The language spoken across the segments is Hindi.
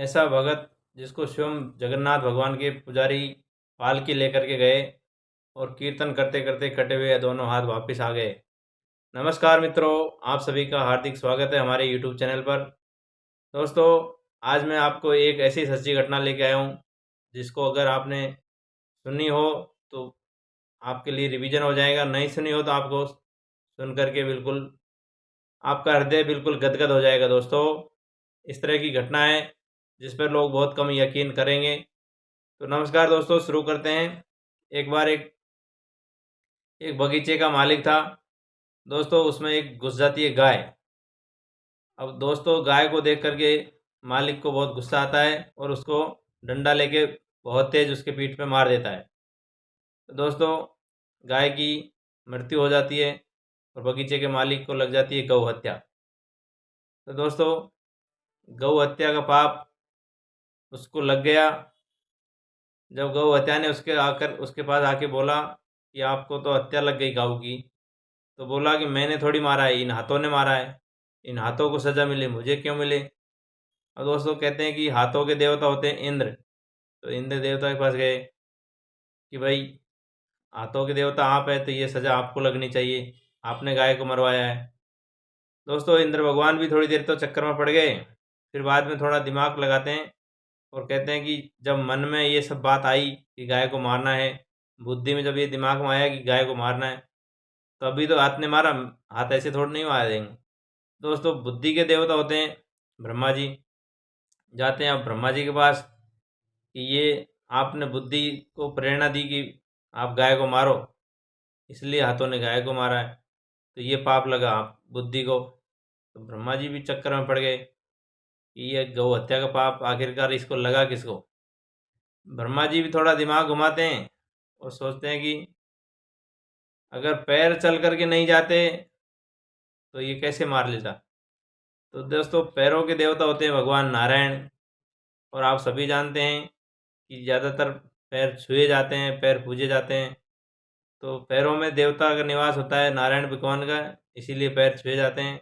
ऐसा भगत जिसको स्वयं जगन्नाथ भगवान के पुजारी पालकी लेकर के गए और कीर्तन करते करते कटे हुए दोनों हाथ वापस आ गए। नमस्कार मित्रों, आप सभी का हार्दिक स्वागत है हमारे यूट्यूब चैनल पर। दोस्तों, आज मैं आपको एक ऐसी सच्ची घटना लेके आया हूँ जिसको अगर आपने सुनी हो तो आपके लिए रिवीजन हो जाएगा, नहीं सुनी हो तो आपको सुन करके बिल्कुल आपका हृदय बिल्कुल गदगद हो जाएगा। दोस्तों, इस तरह की घटना है जिस पर लोग बहुत कम यकीन करेंगे। तो नमस्कार दोस्तों, शुरू करते हैं। एक बार एक एक बगीचे का मालिक था। दोस्तों, उसमें एक घुस जाती है गाय। अब दोस्तों, गाय को देख करके मालिक को बहुत गुस्सा आता है और उसको डंडा लेके बहुत तेज उसके पीठ पे मार देता है। तो दोस्तों, गाय की मृत्यु हो जाती है और बगीचे के मालिक को लग जाती है गौ हत्या। तो दोस्तों, गौ हत्या का पाप उसको लग गया। जब गौ हत्या ने उसके पास आके बोला कि आपको तो हत्या लग गई गौ की, तो बोला कि मैंने थोड़ी मारा है, इन हाथों ने मारा है, इन हाथों को सज़ा मिले, मुझे क्यों मिले। और दोस्तों, कहते हैं कि हाथों के देवता होते हैं इंद्र। तो इंद्र देवता के पास गए कि भाई, हाथों के देवता आप है तो ये सज़ा आपको लगनी चाहिए, आपने गाय को मरवाया है। दोस्तों, इंद्र भगवान भी थोड़ी देर तो चक्कर में पड़ गए, फिर बाद में थोड़ा दिमाग लगाते हैं और कहते हैं कि जब मन में ये सब बात आई कि गाय को मारना है, बुद्धि में जब ये दिमाग में आया कि गाय को मारना है, तो अभी तो हाथ ने मारा, हाथ ऐसे थोड़ी नहीं मार देंगे। दोस्तों, बुद्धि के देवता होते हैं ब्रह्मा जी। जाते हैं आप ब्रह्मा जी के पास कि ये आपने बुद्धि को प्रेरणा दी कि आप गाय को मारो, इसलिए हाथों ने गाय को मारा है, तो ये पाप लगा आप बुद्धि को। तो ब्रह्मा जी भी चक्कर में पड़ गए कि ये गौ हत्या का पाप आखिरकार इसको लगा किसको। ब्रह्मा जी भी थोड़ा दिमाग घुमाते हैं और सोचते हैं कि अगर पैर चल करके नहीं जाते तो ये कैसे मार लेता। तो दोस्तों, पैरों के देवता होते हैं भगवान नारायण। और आप सभी जानते हैं कि ज़्यादातर पैर छुए जाते हैं, पैर पूजे जाते हैं। तो पैरों में देवता का निवास होता है, नारायण भगवान का, इसीलिए पैर छुए जाते हैं।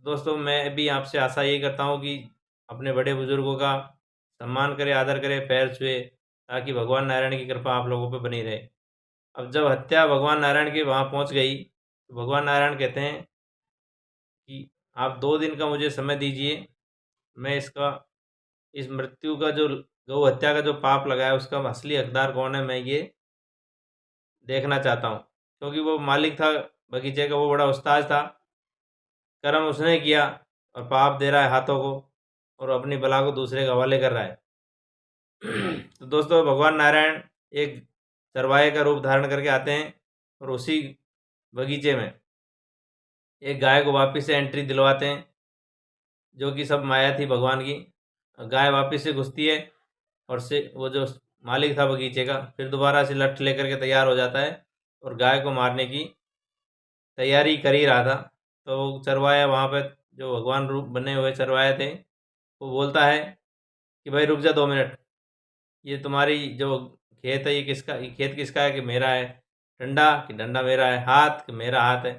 दोस्तों, मैं भी आपसे आशा यही करता हूँ कि अपने बड़े बुजुर्गों का सम्मान करें, आदर करें, पैर छुए, ताकि भगवान नारायण की कृपा आप लोगों पर बनी रहे। अब जब हत्या भगवान नारायण के वहाँ पहुँच गई, तो भगवान नारायण कहते हैं कि आप 2 दिन का मुझे समय दीजिए, मैं इस मृत्यु का जो गौ हत्या का जो पाप लगा है उसका असली हकदार कौन है, मैं ये देखना चाहता हूँ। क्योंकि वो मालिक था बगीचे का, वो बड़ा उस्ताद था, कर्म उसने किया और पाप दे रहा है हाथों को और अपनी बला को दूसरे के हवाले कर रहा है। तो दोस्तों, भगवान नारायण एक चरवाहे का रूप धारण करके आते हैं और उसी बगीचे में एक गाय को वापस से एंट्री दिलवाते हैं, जो कि सब माया थी भगवान की। गाय वापस से घुसती है और से वो जो मालिक था बगीचे का फिर दोबारा से लठ लेकर के तैयार हो जाता है और गाय को मारने की तैयारी कर ही रहा था। तो चरवाया वहाँ पर, जो भगवान रूप बने हुए चरवाए थे, वो बोलता है कि भाई रुक जा 2 मिनट, ये तुम्हारी जो खेत है, ये खेत किसका है? कि मेरा है। डंडा? कि डंडा मेरा है। हाथ? कि मेरा हाथ है।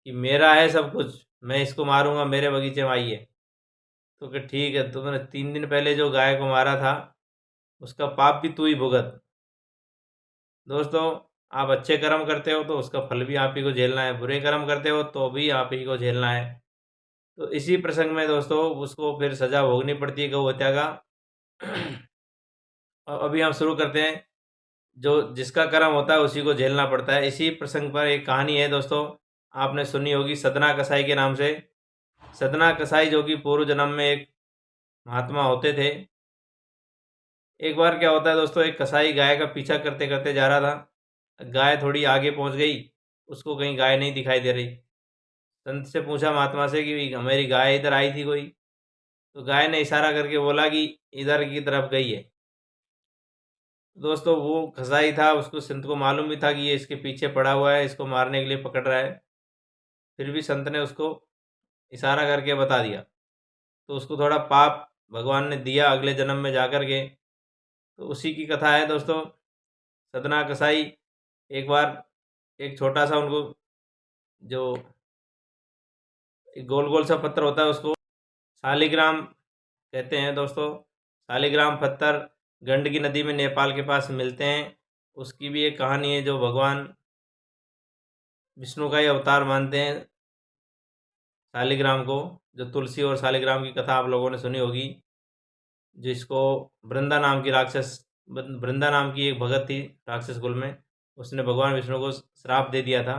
कि मेरा है सब कुछ, मैं इसको मारूंगा, मेरे बगीचे में आइए। तो कि ठीक है, तुमने 3 दिन पहले जो गाय को मारा था उसका पाप भी तू ही भुगत। दोस्तों, आप अच्छे कर्म करते हो तो उसका फल भी आप ही को झेलना है, बुरे कर्म करते हो तो भी आप ही को झेलना है। तो इसी प्रसंग में दोस्तों उसको फिर सज़ा भोगनी पड़ती है गौ हत्या का। और अभी हम शुरू करते हैं। जो जिसका कर्म होता है उसी को झेलना पड़ता है। इसी प्रसंग पर एक कहानी है दोस्तों, आपने सुनी होगी सदना कसाई के नाम से। सदना कसाई जो कि पूर्व जन्म में एक महात्मा होते थे। एक बार क्या होता है दोस्तों, एक कसाई गाय का पीछा करते करते जा रहा था। गाय थोड़ी आगे पहुंच गई, उसको कहीं गाय नहीं दिखाई दे रही। संत से पूछा महात्मा से कि मेरी गाय इधर आई थी कोई? तो गाय ने इशारा करके बोला कि इधर की तरफ गई है। दोस्तों, वो कसाई था, उसको संत को मालूम भी था कि ये इसके पीछे पड़ा हुआ है, इसको मारने के लिए पकड़ रहा है। फिर भी संत ने उसको इशारा करके बता दिया। तो उसको थोड़ा पाप भगवान ने दिया अगले जन्म में जाकर के। तो उसी की कथा है दोस्तों। सतना कसाई एक बार एक छोटा सा उनको जो एक गोल गोल सा पत्थर होता है उसको शालिग्राम कहते हैं दोस्तों। शालिग्राम पत्थर गंडकी नदी में नेपाल के पास मिलते हैं। उसकी भी एक कहानी है, जो भगवान विष्णु का ही अवतार मानते हैं शालिग्राम को। जो तुलसी और शालिग्राम की कथा आप लोगों ने सुनी होगी, जिसको वृंदा नाम की वृंदा नाम की एक भगत थी राक्षस कुल में, उसने भगवान विष्णु को श्राप दे दिया था।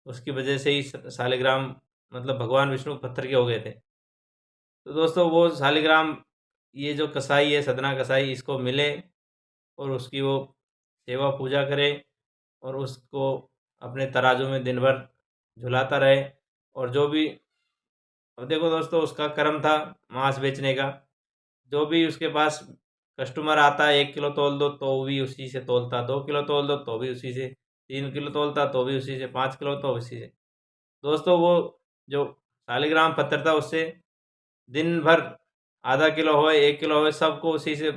उसकी वजह से ही शालिग्राम मतलब भगवान विष्णु पत्थर के हो गए थे। तो दोस्तों वो शालिग्राम, ये जो कसाई है सदना कसाई, इसको मिले और उसकी वो सेवा पूजा करे और उसको अपने तराजू में दिन भर झुलाता रहे। और जो भी, अब देखो दोस्तों, उसका कर्म था मांस बेचने का। जो भी उसके पास कस्टमर आता है, 1 किलो तोल दो तो भी उसी से तोलता, 2 किलो तोल दो तो भी उसी से, 3 किलो तोलता तो भी उसी से, 5 किलो तो उसी से। दोस्तों वो जो शालिग्राम पत्थर था, उससे दिन भर आधा किलो हो 1 किलो हो सबको उसी से,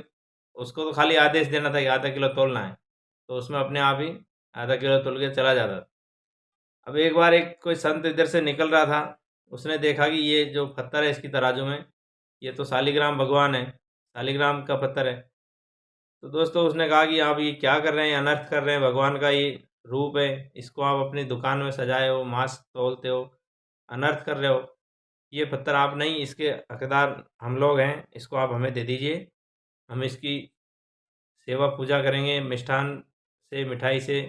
उसको तो खाली आदेश देना था कि आधा किलो तोलना है, तो उसमें अपने आप ही आधा किलो तोल के चला जाता था। अब एक बार एक कोई संत इधर से निकल रहा था, उसने देखा कि ये जो पत्थर है इसकी तराजू में, ये तो शालिग्राम भगवान है, शालिग्राम का पत्थर है। तो दोस्तों उसने कहा कि आप ये क्या कर रहे हैं, अनर्थ कर रहे हैं, भगवान का ये रूप है, इसको आप अपनी दुकान में सजाए हो, मांस तोलते हो, अनर्थ कर रहे हो। ये पत्थर आप नहीं, इसके हकदार हम लोग हैं, इसको आप हमें दे दीजिए, हम इसकी सेवा पूजा करेंगे, मिष्ठान से, मिठाई से,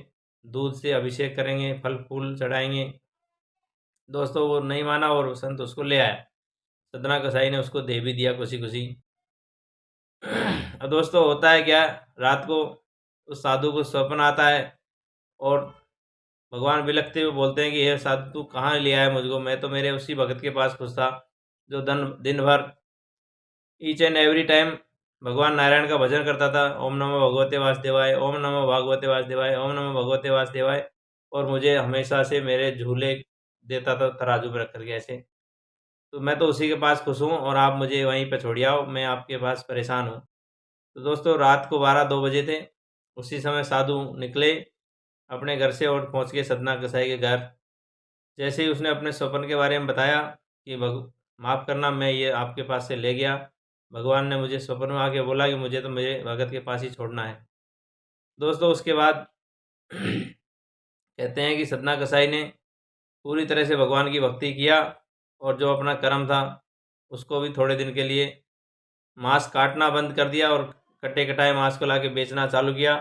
दूध से अभिषेक करेंगे, फल फूल चढ़ाएंगे। दोस्तों वो नहीं माना और संत उसको ले आया। सदना कसाई ने उसको दे भी दिया खुशी खुशी। अब दोस्तों होता है क्या, रात को उस साधु को स्वप्न आता है और भगवान बिलखते हुए बोलते हैं कि हे साधु, तू कहाँ ले आया मुझको, मैं तो मेरे उसी भगत के पास खुश था जो दिन भर ईच एंड एवरी टाइम भगवान नारायण का भजन करता था। ओम नमो भगवते वासुदेवाय, ओम नमो भागवते वासुदेवाय, ओम नमो भगवते वासुदेवाय, और मुझे हमेशा से मेरे झूले देता था तराजू में रख करके ऐसे। तो मैं तो उसी के पास खुश हूँ और आप मुझे वहीं पे छोड़ आओ, मैं आपके पास परेशान हूँ। तो दोस्तों रात को 12-2 बजे थे। उसी समय साधु निकले अपने घर से और पहुँच गए सदना कसाई के घर। जैसे ही उसने अपने स्वप्न के बारे में बताया कि माफ़ करना, मैं ये आपके पास से ले गया, भगवान ने मुझे स्वप्न में आके बोला कि मुझे तो मेरे भगत के पास ही छोड़ना है। दोस्तों उसके बाद कहते हैं कि सदना कसाई ने पूरी तरह से भगवान की भक्ति किया और जो अपना कर्म था उसको भी थोड़े दिन के लिए मांस काटना बंद कर दिया और कटे कटाए मांस को लाके बेचना चालू किया।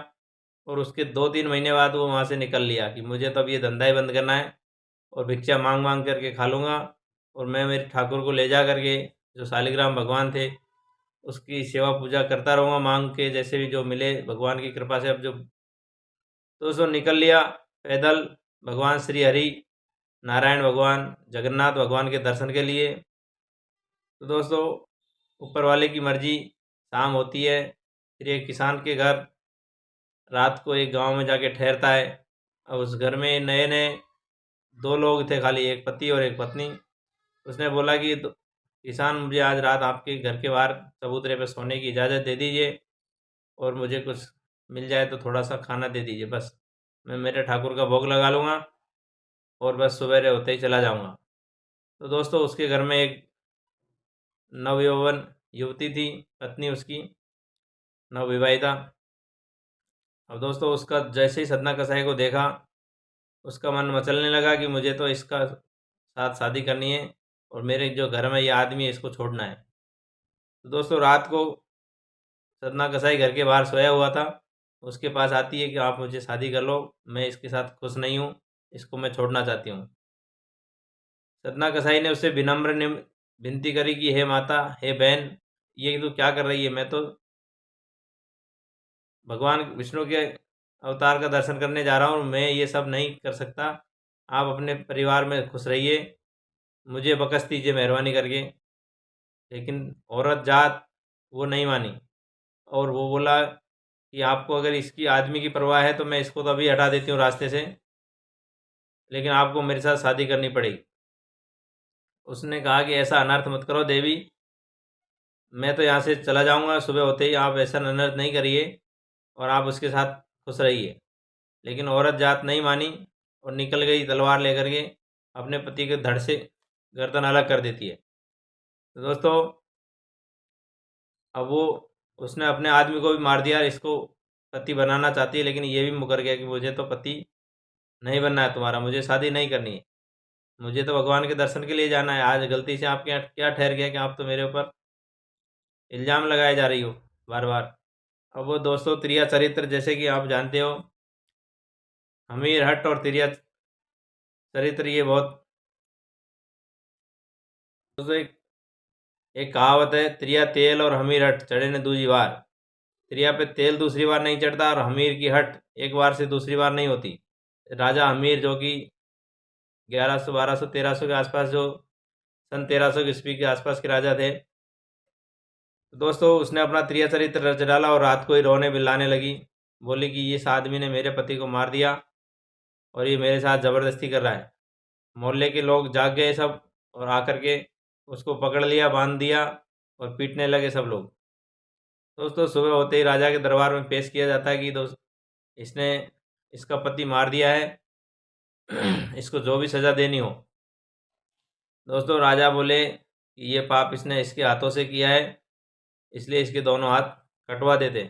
और उसके 2-3 महीने बाद वो वहाँ से निकल लिया कि मुझे तो अब ये धंधा ही बंद करना है और भिक्षा मांग मांग करके खा लूँगा, और मैं मेरे ठाकुर को ले जा करके, जो शालिग्राम भगवान थे, उसकी सेवा पूजा करता रहूँगा मांग के, जैसे भी जो मिले भगवान की कृपा से। अब जो दोस्तों निकल लिया पैदल भगवान श्री हरि नारायण भगवान जगन्नाथ भगवान के दर्शन के लिए। तो दोस्तों ऊपर वाले की मर्जी, शाम होती है, फिर एक किसान के घर रात को एक गांव में जाके ठहरता है। अब उस घर में नए नए 2 लोग थे खाली, एक पति और एक पत्नी। उसने बोला कि किसान, मुझे आज रात आपके घर के बाहर चबूतरे पे सोने की इजाज़त दे दीजिए और मुझे कुछ मिल जाए तो थोड़ा सा खाना दे दीजिए, बस मैं मेरे ठाकुर का भोग लगा लूँगा और बस सवेरे होते ही चला जाऊँगा। तो दोस्तों उसके घर में एक नवयौवन युवती थी, पत्नी उसकी नवविवाहिता। अब दोस्तों उसका जैसे ही सदना कसाई को देखा, उसका मन मचलने लगा कि मुझे तो इसका साथ शादी करनी है और मेरे जो घर में ये आदमी है इसको छोड़ना है। तो दोस्तों रात को सदना कसाई घर के बाहर सोया हुआ था, उसके पास आती है कि आप मुझे शादी कर लो, मैं इसके साथ खुश नहीं हूँ, इसको मैं छोड़ना चाहती हूँ। सदना कसाई ने उससे विनम्र विनती करी कि हे माता, हे बहन, ये तू क्या कर रही है, मैं तो भगवान विष्णु के अवतार का दर्शन करने जा रहा हूँ, मैं ये सब नहीं कर सकता, आप अपने परिवार में खुश रहिए, मुझे बख्श दीजिए मेहरबानी करके। लेकिन औरत जात वो नहीं मानी और वो बोला कि आपको अगर इसकी आदमी की परवाह है तो मैं इसको तो अभी हटा देती हूँ रास्ते से, लेकिन आपको मेरे साथ शादी करनी पड़ेगी। उसने कहा कि ऐसा अनर्थ मत करो देवी, मैं तो यहाँ से चला जाऊँगा सुबह होते ही, आप ऐसा अनर्थ नहीं करिए और आप उसके साथ खुश रहिए। लेकिन औरत जात नहीं मानी और निकल गई तलवार लेकर के, अपने पति के धड़ से गर्दन अलग कर देती है। तो दोस्तों अब वो उसने अपने आदमी को भी मार दिया, इसको पति बनाना चाहती है, लेकिन ये भी मुकर गया कि मुझे तो पति नहीं बनना है तुम्हारा, मुझे शादी नहीं करनी है, मुझे तो भगवान के दर्शन के लिए जाना है। आज गलती से आपके यहाँ क्या ठहर गया कि आप तो मेरे ऊपर इल्ज़ाम लगाए जा रही हो बार बार। अब वो दोस्तों त्रिया चरित्र, जैसे कि आप जानते हो, हमीर हट और त्रिया चरित्र, ये बहुत दोस्तों एक एक कहावत है, त्रिया तेल और हमीर हट चढ़े ने दूजी बार। त्रिया पे तेल दूसरी बार नहीं चढ़ता और हमीर की हट एक बार से दूसरी बार नहीं होती। राजा हमीर, जो कि 1100 1200 1300 के आसपास, जो सन 1300 ईस्वी के आसपास के राजा थे, तो दोस्तों उसने अपना त्रिया चरित्र रच डाला और रात को ही रोने बिल्लाने लगी। बोली कि इस आदमी ने मेरे पति को मार दिया और ये मेरे साथ ज़बरदस्ती कर रहा है। मोहल्ले के लोग जाग गए सब और आकर के उसको पकड़ लिया, बांध दिया और पीटने लगे सब लोग। दोस्तों सुबह होते ही राजा के दरबार में पेश किया जाता है कि दोस्त इसने इसका पति मार दिया है, इसको जो भी सज़ा देनी हो। दोस्तों राजा बोले कि ये पाप इसने इसके हाथों से किया है, इसलिए इसके दोनों हाथ कटवा देते।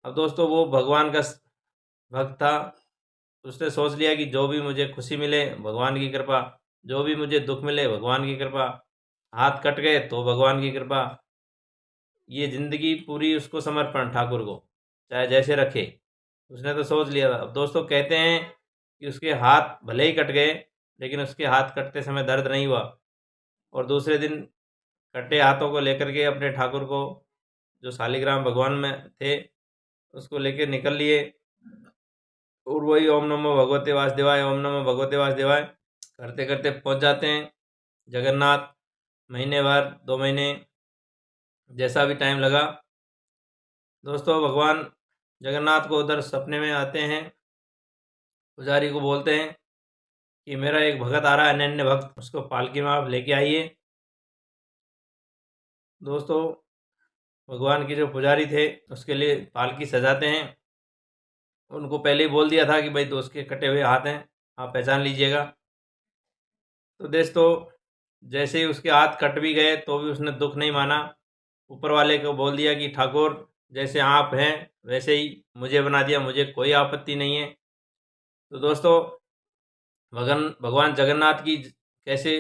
अब दोस्तों वो भगवान का भक्त था, उसने सोच लिया कि जो भी मुझे खुशी मिले भगवान की कृपा, जो भी मुझे दुख मिले भगवान की कृपा, हाथ कट गए तो भगवान की कृपा। ये ज़िंदगी पूरी उसको समर्पण ठाकुर को, चाहे जैसे रखे, उसने तो सोच लिया था। अब दोस्तों कहते हैं कि उसके हाथ भले ही कट गए, लेकिन उसके हाथ कटते समय दर्द नहीं हुआ और दूसरे दिन कटे हाथों को लेकर के अपने ठाकुर को, जो शालिग्राम भगवान में थे, उसको लेके निकल लिए और वही ओम नमो भगवते वासुदेवाय, ओम नमो भगवते वासुदेवाय करते करते पहुंच जाते हैं जगन्नाथ। महीने भर 2 महीने जैसा भी टाइम लगा, दोस्तों भगवान जगन्नाथ को उधर सपने में आते हैं। पुजारी को बोलते हैं कि मेरा एक भगत आ रहा है, अनन्य भक्त, उसको पालकी में आप लेके आइए। दोस्तों भगवान के जो पुजारी थे उसके लिए पालकी सजाते हैं। उनको पहले ही बोल दिया था कि भाई दोस्त के कटे हुए हाथ हैं, आप पहचान लीजिएगा। तो दोस्तों जैसे ही उसके हाथ कट भी गए तो भी उसने दुख नहीं माना, ऊपर वाले को बोल दिया कि ठाकुर जैसे आप हैं वैसे ही मुझे बना दिया, मुझे कोई आपत्ति नहीं है। तो दोस्तों भगवान जगन्नाथ की कैसे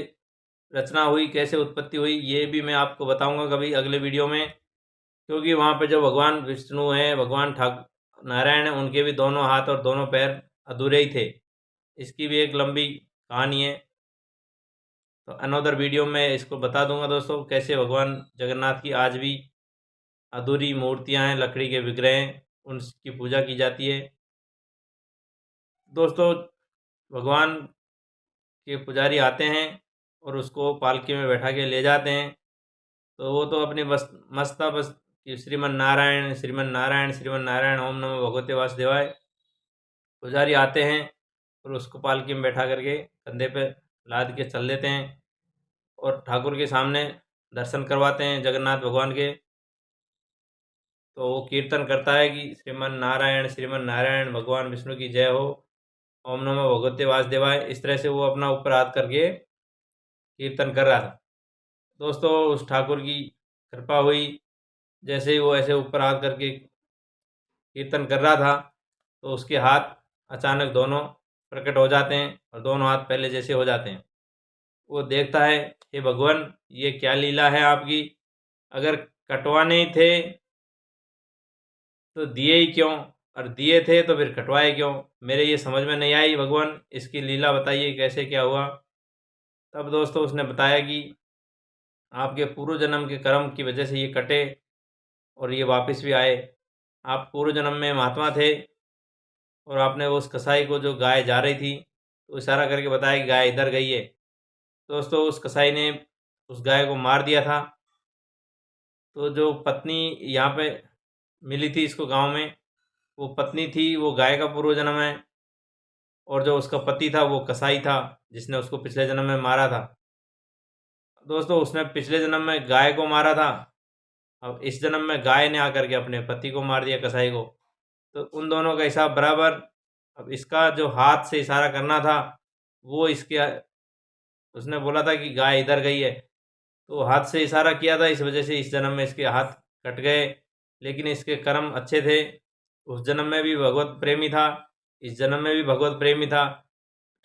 रचना हुई, कैसे उत्पत्ति हुई, ये भी मैं आपको बताऊंगा कभी अगले वीडियो में, क्योंकि वहाँ पे जो भगवान विष्णु हैं, भगवान ठाकुर नारायण हैं, उनके भी दोनों हाथ और दोनों पैर अधूरे ही थे। इसकी भी एक लंबी कहानी है, तो अनदर वीडियो में इसको बता दूंगा दोस्तों, कैसे भगवान जगन्नाथ की आज भी अधूरी मूर्तियां हैं, लकड़ी के विग्रह हैं, उनकी पूजा की जाती है। दोस्तों भगवान के पुजारी आते हैं और उसको पालकी में बैठा के ले जाते हैं, तो वो तो अपनी बस मस्ता बस कि श्रीमन नारायण श्रीमन नारायण श्रीमन नारायण, ओम नमो भगवते वासुदेवाय। पुजारी आते हैं और उसको पालकी में बैठा करके कंधे पे लाद के चल देते हैं और ठाकुर के सामने दर्शन करवाते हैं जगन्नाथ भगवान के। तो वो कीर्तन करता है कि श्रीमन नारायण भगवान विष्णु की जय हो, ओम नमो भगवते वासुदेवाय। इस तरह से वो अपना ऊपर हाथ करके कीर्तन कर रहा था। दोस्तों उस ठाकुर की कृपा हुई, जैसे ही वो ऐसे ऊपर हाथ करके कीर्तन कर रहा था तो उसके हाथ अचानक दोनों प्रकट हो जाते हैं और दोनों हाथ पहले जैसे हो जाते हैं। वो देखता है, हे भगवान ये क्या लीला है आपकी, अगर कटवाने ही थे तो दिए ही क्यों, और दिए थे तो फिर कटवाए क्यों, मेरे ये समझ में नहीं आई भगवान, इसकी लीला बताइए कैसे क्या हुआ। तब दोस्तों उसने बताया कि आपके पूर्व जन्म के कर्म की वजह से ये कटे और ये वापस भी आए। आप पूर्व जन्म में महात्मा थे और आपने उस कसाई को, जो गाय जा रही थी, तो इशारा करके बताया कि गाय इधर गई है। दोस्तों उस कसाई ने उस गाय को मार दिया था। तो जो पत्नी यहाँ पे मिली थी इसको गांव में, वो पत्नी थी, वो गाय का पूर्व जन्म है, और जो उसका पति था वो कसाई था जिसने उसको पिछले जन्म में मारा था। दोस्तों उसने पिछले जन्म में गाय को मारा था, अब इस जन्म में गाय ने आकर के अपने पति को मार दिया, कसाई को। तो उन दोनों का हिसाब बराबर। अब इसका जो हाथ से इशारा करना था वो इसके, उसने बोला था कि गाय इधर गई है, तो हाथ से इशारा किया था, इस वजह से इस जन्म में इसके हाथ कट गए। लेकिन इसके कर्म अच्छे थे, उस जन्म में भी भगवत प्रेमी था, इस जन्म में भी भगवत प्रेमी था,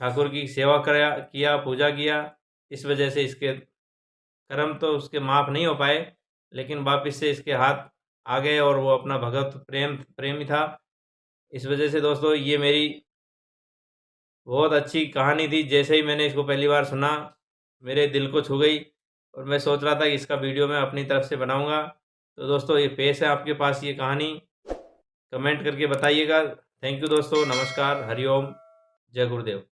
ठाकुर की सेवा किया, पूजा किया। इस वजह से इसके कर्म तो उसके माफ़ नहीं हो पाए, लेकिन वापिस से इसके हाथ आ गए और वो अपना भगवत प्रेमी था। इस वजह से दोस्तों ये मेरी बहुत अच्छी कहानी थी। जैसे ही मैंने इसको पहली बार सुना, मेरे दिल को छू गई और मैं सोच रहा था कि इसका वीडियो मैं अपनी तरफ से बनाऊंगा। तो दोस्तों ये पेश है आपके पास ये कहानी, कमेंट करके बताइएगा। थैंक यू दोस्तों, नमस्कार, हरिओम, जय गुरुदेव।